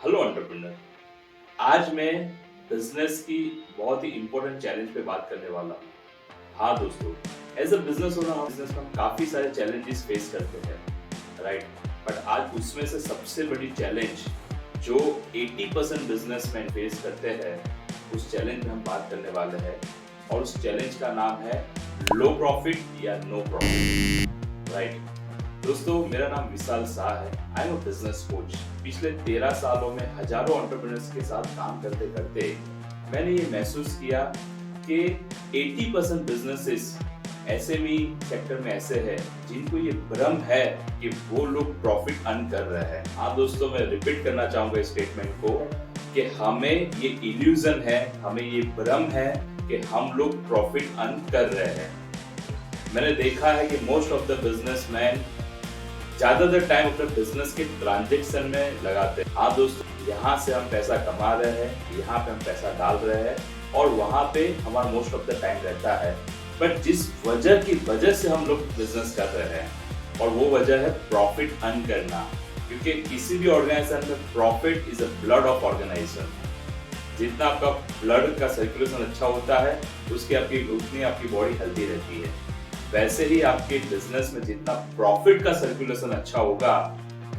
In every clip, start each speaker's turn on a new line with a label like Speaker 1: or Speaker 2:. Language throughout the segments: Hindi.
Speaker 1: Hello entrepreneur. आज मैं बिजनेस की बहुत ही इंपॉर्टेंट चैलेंज पे बात करने वाला हूँ। हाँ दोस्तों, एज अ बिजनेस ओनर हम बिजनेस में हम काफी सारे चैलेंजेस फेस करते हैं, राइट। बट आज उसमें से सबसे बड़ी चैलेंज जो 80% बिजनेसमैन फेस करते हैं, उस चैलेंज में हम बात करने वाले हैं। और उस चैलेंज का नाम है लो प्रॉफिट या नो प्रॉफिट, राइट। दोस्तों, मेरा नाम विशाल शाह है। I am a business coach. पिछले 13 सालों में हजारों एंटरप्रेन्योर्स के साथ काम करते करते मैंने ये महसूस किया कि 80% बिजनेसेस एसएमई सेक्टर में ऐसे हैं जिनको ये भ्रम है कि वो लोग प्रॉफिट अर्न कर रहे हैं। हाँ दोस्तों, मैं रिपीट करना चाहूंगा इस स्टेटमेंट को कि हमें ये इल्यूजन है, हमें ये भ्रम है कि हम लोग प्रॉफिट अर्न कर रहे हैं। मैंने देखा है कि मोस्ट ऑफ द बिजनेसमैन ज्यादातर टाइम अपने बिजनेस के ट्रांजेक्शन में लगाते हैं। हाँ दोस्तों, यहाँ से हम पैसा कमा रहे हैं, यहाँ पे हम पैसा डाल रहे हैं और वहाँ पे हमारा मोस्ट ऑफ द टाइम रहता है। बट जिस वजह से हम लोग बिजनेस कर रहे हैं और वो वजह है प्रॉफिट अर्न करना। क्योंकि किसी भी ऑर्गेनाइजेशन में profit is a blood of organisation. जितना आपका ब्लड का सर्कुलेशन अच्छा होता है उतनी आपकी बॉडी हेल्दी रहती है। वैसे ही आपके बिजनेस में जितना प्रॉफिट का सर्कुलेशन अच्छा होगा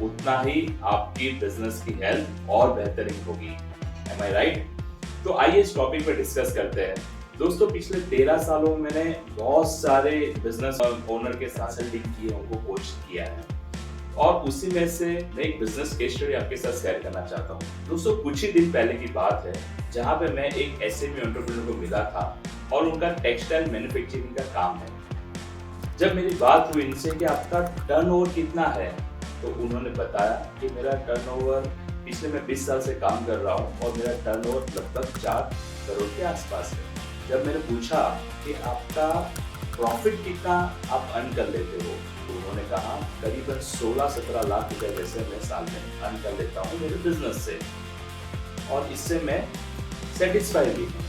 Speaker 1: उतना ही आपकी बिजनेस की हेल्थ और बेहतरीन होगी। एम आई राइट? तो आइए इस टॉपिक पर डिस्कस करते हैं। दोस्तों, पिछले 13 सालों में मैंने बहुत सारे बिजनेस ओनर के साथ डील किए, उनको कोच किया है और उसी में से मैं एक बिजनेस केस स्टडी आपके साथ शेयर करना चाहता हूँ। दोस्तों, कुछ ही दिन पहले की बात है जहाँ पे मैं एक एसएमई एंटरप्रेन्योर को मिला था और उनका टेक्सटाइल मैन्युफैक्चरिंग का काम है। जब मेरी बात हुई इनसे कि आपका टर्नओवर कितना है, तो उन्होंने बताया कि मेरा टर्नओवर पिछले मैं 20 साल से काम कर रहा हूँ और मेरा टर्नओवर लगभग 4 करोड़ के आसपास है। जब मैंने पूछा कि आपका प्रॉफिट कितना आप अर्न कर लेते हो, तो उन्होंने कहा करीबन 16-17 लाख रुपए वैसे मैं साल में अर्न कर लेता हूँ मेरे बिजनेस से और इससे मैं सेटिस्फाई भी हूँ।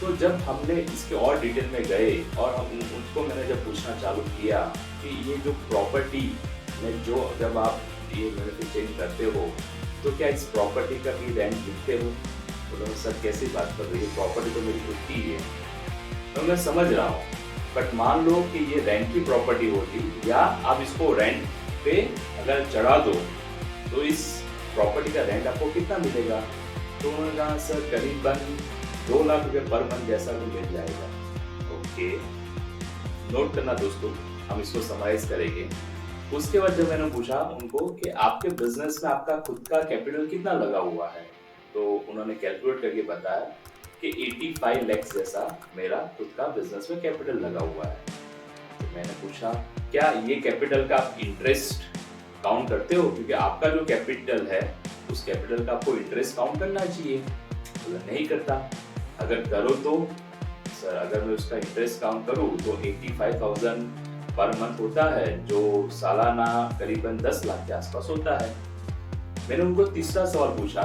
Speaker 1: तो जब हमने इसके और डिटेल में गए और हम उनको मैंने जब पूछना चालू किया कि ये जो प्रॉपर्टी में जो जब आप ये मैन्युफैक्चरिंग करते हो तो क्या इस प्रॉपर्टी का भी रेंट लिखते हो? तो सर कैसी बात कर रही है, प्रॉपर्टी तो मेरी खुद की है। तो मैं समझ रहा हूँ, बट मान लो कि ये रेंट की प्रॉपर्टी होती या आप इसको रेंट पे अगर चढ़ा दो तो इस प्रॉपर्टी का रेंट आपको कितना मिलेगा? तो उन्होंने कहा सर करीबन 2 लाख रुपए पर मंथ जैसा भी मिल जाएगा। ओके, नोट करना दोस्तों, हम इसको समराइज करेंगे। उसके बाद जब मैंने पूछा उनको कि आपके बिजनेस में आपका खुद का कैपिटल कितना लगा हुआ है, तो उन्होंने कैलकुलेट करके बताया कि 85 लाख जैसा मेरा खुद का बिजनेस में कैपिटल लगा हुआ है। तो मैंने पूछा क्या ये कैपिटल का आप इंटरेस्ट काउंट करते हो? क्योंकि आपका जो कैपिटल है उस कैपिटल का आपको इंटरेस्ट काउंट करना चाहिए। तो नहीं करता। अगर करो तो सर अगर मैं उसका इंटरेस्ट काउंट करूं तो 85,000 पर मंथ होता है, जो सालाना करीबन 10 लाख के आसपास होता है। मैंने उनको तीसरा सवाल पूछा,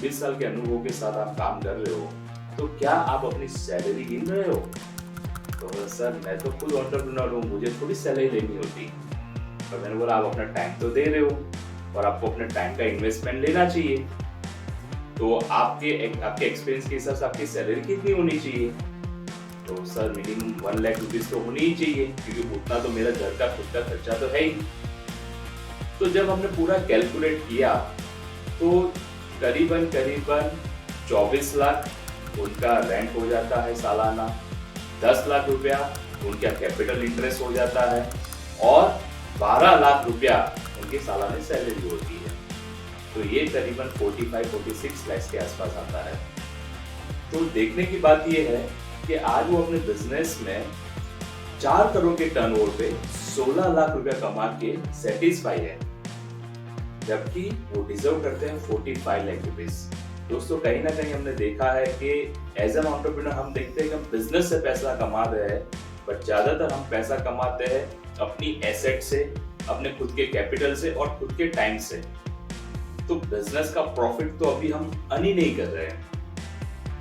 Speaker 1: 20 साल के अनुभव के साथ आप काम कर रहे हो तो क्या आप अपनी सैलरी गिन रहे हो? तो सर मैं तो खुद एंटरप्रेन्योर हूँ, मुझे थोड़ी सैलरी लेनी होती। तो मैंने बोला आप अपना टाइम तो दे रहे हो और आपको अपने टाइम का इन्वेस्टमेंट लेना चाहिए, तो आपके एक्सपीरियंस के हिसाब से आपकी सैलरी कितनी होनी चाहिए? तो सर मिनिमम 1 लाख रुपीज तो होनी ही चाहिए, क्योंकि उतना तो मेरा घर का खुद का खर्चा तो है ही। तो जब हमने पूरा कैलकुलेट किया तो करीबन 24 लाख उनका रेंट हो जाता है सालाना, 10 लाख रुपया उनका कैपिटल इंटरेस्ट हो जाता है और 12 लाख रुपया उनकी सालाना सैलरी होती है। तो ये करीबन 45-46 लाख के आसपास आता है। तो देखने की बात ये है कि आज वो अपने बिजनेस में 4 करोड़ के टर्नओवर पे 16 लाख रुपया कमा के सेटिस्फाई है, जबकि वो डिजर्व करते हैं 45 लाख रुपीस। दोस्तों, कहीं ना कहीं हमने देखा है कि एज एन एंटरप्रेन्योर हम देखते हैं कि हम बिजनेस से पैसा कमा रहे हैं, बट ज्यादातर हम पैसा कमाते हैं अपनी एसेट से, अपने खुद के कैपिटल से और खुद के टाइम से। तो बिजनेस का प्रॉफिट तो अभी हम अर्न ही नहीं कर रहे हैं।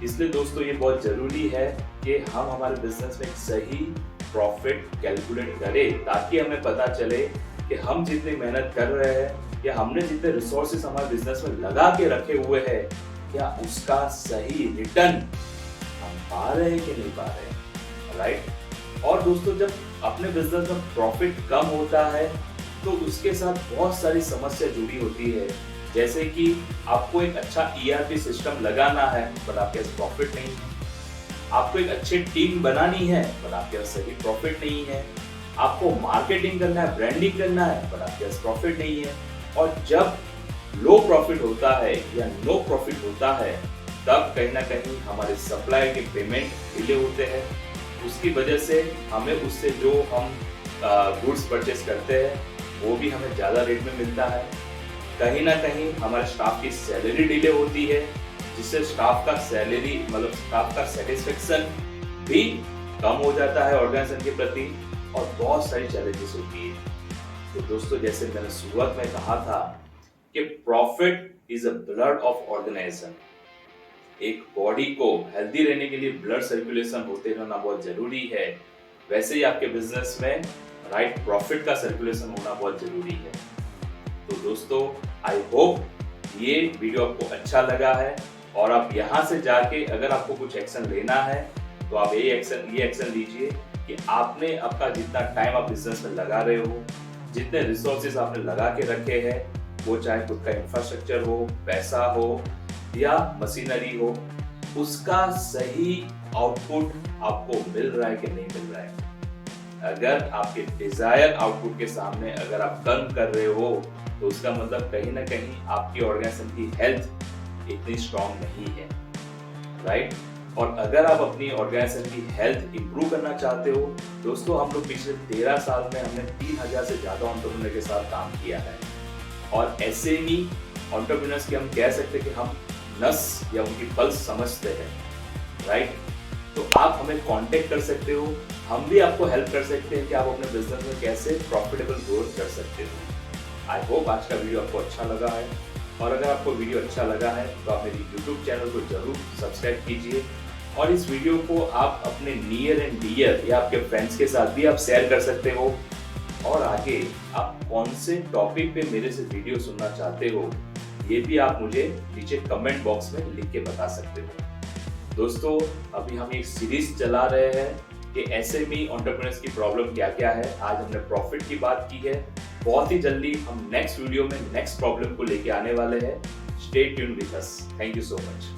Speaker 1: इसलिए दोस्तों ये बहुत जरूरी है कि हम हमारे बिजनेस में एक सही प्रॉफिट कैलकुलेट करें, ताकि हमें पता चले कि हम जितनी मेहनत कर रहे हैं या हमने जितने रिसोर्सेस हमारे बिजनेस में लगा के रखे हुए हैं, क्या उसका सही रिटर्न हम पा रहे हैं कि नहीं पा रहे हैं, राइट। और दोस्तों, जब अपने बिजनेस में प्रॉफिट कम होता है तो उसके साथ बहुत सारी समस्या जुड़ी होती है, जैसे कि आपको एक अच्छा ERP सिस्टम लगाना है पर आपके पास प्रॉफिट नहीं है, आपको एक अच्छी टीम बनानी है पर आपके पास सही प्रॉफिट नहीं है, आपको मार्केटिंग करना है, ब्रांडिंग करना है पर आपके पास प्रॉफिट नहीं है। और जब लो प्रॉफिट होता है या नो प्रॉफिट होता है, तब कहीं ना कहीं हमारे सप्लायर के पेमेंट डिले होते हैं। उसकी वजह से हमें उससे जो हम गुड्स परचेस करते हैं वो भी हमें ज़्यादा रेट में मिलता है। कहीं ना कहीं हमारे स्टाफ की सैलरी डिले होती है, जिससे स्टाफ का सैलरी मतलब स्टाफ का सेटिस्फेक्शन भी कम हो जाता है ऑर्गेनाइजेशन के प्रति, और बहुत सारी चैलेंजेस होती है। तो दोस्तों, जैसे मैंने शुरुआत में कहा था कि profit is a blood of organisation. एक बॉडी को हेल्दी रहने के लिए ब्लड सर्कुलेशन होते रहना बहुत जरूरी है, वैसे ही आपके बिजनेस में राइट प्रॉफिट का सर्कुलेशन होना बहुत जरूरी है। तो दोस्तों, आई होप ये वीडियो आपको अच्छा लगा है, और आप यहाँ से जाके अगर आपको कुछ एक्शन लेना है तो आप ये एक्शन लीजिए कि आपने आपका जितना टाइम आप बिजनेस में लगा रहे हो, जितने रिसोर्सेज आपने लगा के रखे हैं, वो चाहे खुद का इंफ्रास्ट्रक्चर हो, पैसा हो या मशीनरी हो, उसका सही आउटपुट आपको मिल रहा है कि नहीं मिल रहा है। अगर आपके डिजायर आउटपुट के सामने अगर आप कम कर रहे हो तो उसका मतलब कहीं ना कहीं आपकी ऑर्गेनाइजेशन की हेल्थ इतनी स्ट्रांग नहीं है, राइट। और अगर आप अपनी ऑर्गेनाइजेशन की हेल्थ इंप्रूव करना चाहते हो, दोस्तों हम लोग पिछले 13 साल में हमने 3000 से ज्यादा एंटरप्रेन्योर के साथ काम किया है, और ऐसे ही एंटरप्रेन्योर्स की हम कह सकते हैं कि हम नस या उनकी पल्स समझते हैं, राइट। तो आप हमें कांटेक्ट कर सकते हो, हम भी आपको हेल्प कर सकते हैं कि आप अपने बिजनेस में कैसे प्रॉफिटेबल ग्रोथ कर सकते हो। आई होप आज का वीडियो आपको अच्छा लगा है, और अगर आपको वीडियो अच्छा लगा है तो आप मेरी YouTube चैनल को जरूर सब्सक्राइब कीजिए, और इस वीडियो को आप अपने नियर एंड डियर या आपके फ्रेंड्स के साथ भी आप शेयर कर सकते हो। और आगे आप कौन से टॉपिक पे मेरे से वीडियो सुनना चाहते हो, ये भी आप मुझे नीचे कमेंट बॉक्स में लिख के बता सकते हो। दोस्तों, अभी हम एक सीरीज चला रहे हैं कि SME एंटरप्रेन्योर्स की प्रॉब्लम क्या क्या है। आज हमने प्रॉफिट की बात की है, बहुत ही जल्दी हम नेक्स्ट वीडियो में नेक्स्ट प्रॉब्लम को लेके आने वाले हैं। Stay tuned with us. Thank you so much.